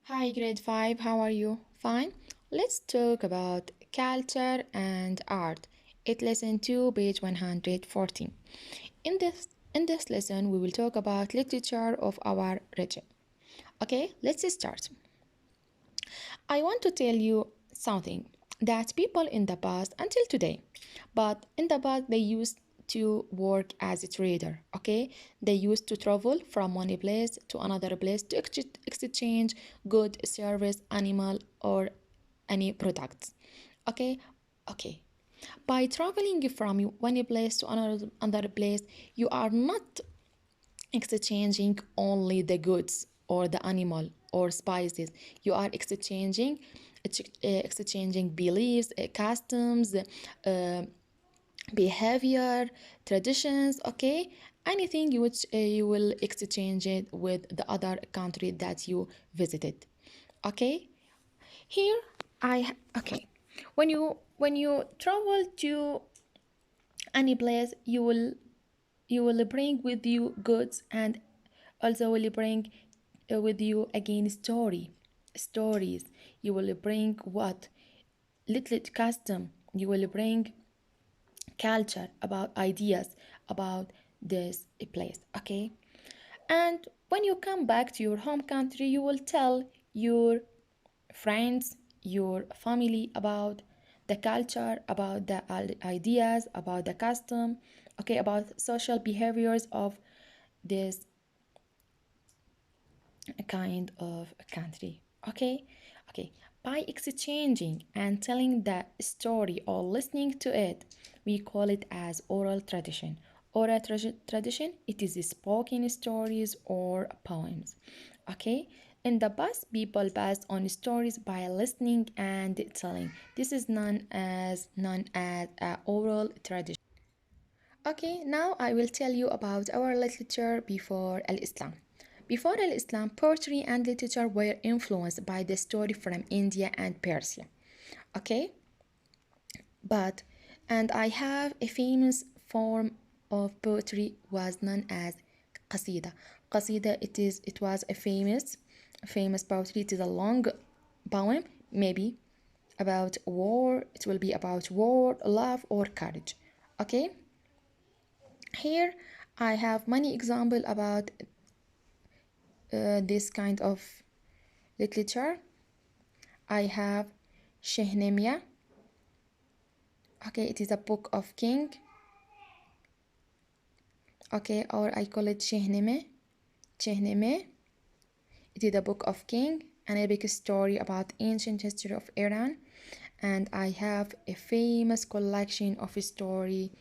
Hi, grade 5, how are you? Fine. Let's talk about culture and art. It lesson 2, page 114. In this lesson, we will talk about literature of our region. Okay, let's start. I want to tell you something that people in the past until today, but in the past they used to work as a trader. Okay, they used to travel from one place to another place to exchange good, service, animal, or any products. Okay, okay. By traveling from one place to another place, you are not exchanging only the goods or the animal or spices. You are exchanging beliefs, customs, behavior, traditions. Okay, anything which you will exchange it with the other country that you visited. Okay, here okay, when you travel to any place, you will bring with you goods, and also will bring with you again stories. You will bring what little custom. You will bring culture, about ideas about this place. Okay, and when you come back to your home country, you will tell your friends, your family about the culture, about the ideas, about the custom, okay, about social behaviors of this kind of country. Okay, okay. By exchanging and telling the story or listening to it, we call it as oral tradition. Tradition, it is spoken stories or poems. Okay, in the past, people passed on stories by listening and telling. This is known as oral tradition. Okay, now I will tell you about our literature before Al-Islam. Before Al-Islam, poetry and literature were influenced by the story from India and Persia. Okay, but and I have a famous form of poetry was known as qasida. Qasida, it was a famous poetry. It is a long poem, maybe about war. It will be about war, love, or courage. Okay, here I have many examples about this kind of literature. I have Shehnemia. Okay, it is a book of king. Okay, or I call it Shehneme. Shehneme. It is a book of king, an epic story about ancient history of Iran. And I have a famous collection of story.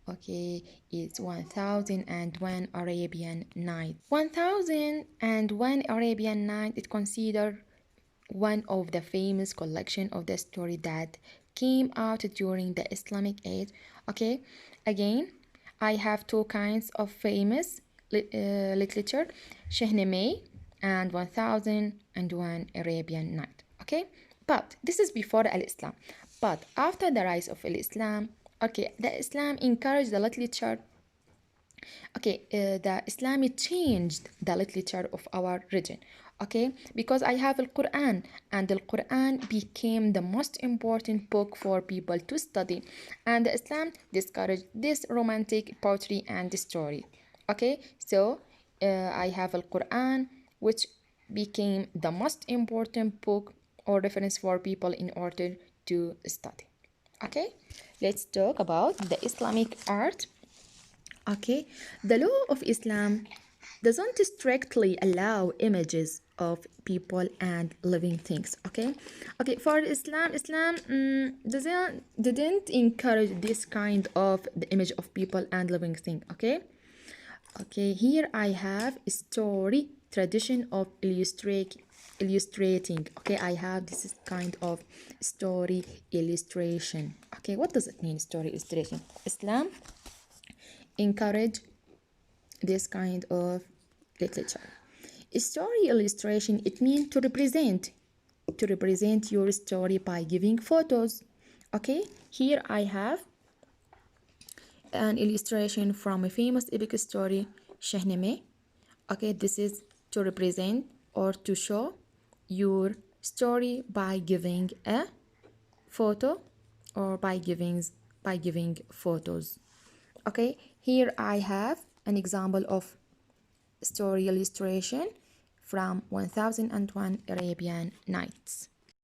Okay, it's 1001 Arabian Night. 1001 Arabian Night is considered one of the famous collection of the story that came out during the Islamic age. Okay, again, I have two kinds of famous literature, Shahnameh and 1001 Arabian Night. Okay, but this is before Al-Islam. But after the rise of Al-Islam, okay, the Islam encouraged the literature. Okay, the Islam changed the literature of our region. Okay, because I have the Quran, and the Quran became the most important book for people to study, and the Islam discouraged this romantic poetry and story. Okay, so I have the Quran, which became the most important book or reference for people in order to study. Okay, let's talk about the Islamic art. Okay, the law of Islam doesn't strictly allow images of people and living things. Okay, okay. For Islam didn't encourage this kind of the image of people and living thing. Okay, okay. Here I have a story tradition of illustrating. Okay, I have this is kind of story illustration. Okay, what does it mean, story illustration? Islam encourage this kind of literature. Story illustration, it means to represent your story by giving photos. Okay, here I have an illustration from a famous epic story, Shahnameh. Okay, this is to represent or to show your story by giving a photo or by giving photos. Okay, here I have an example of story illustration from 1001 Arabian Nights.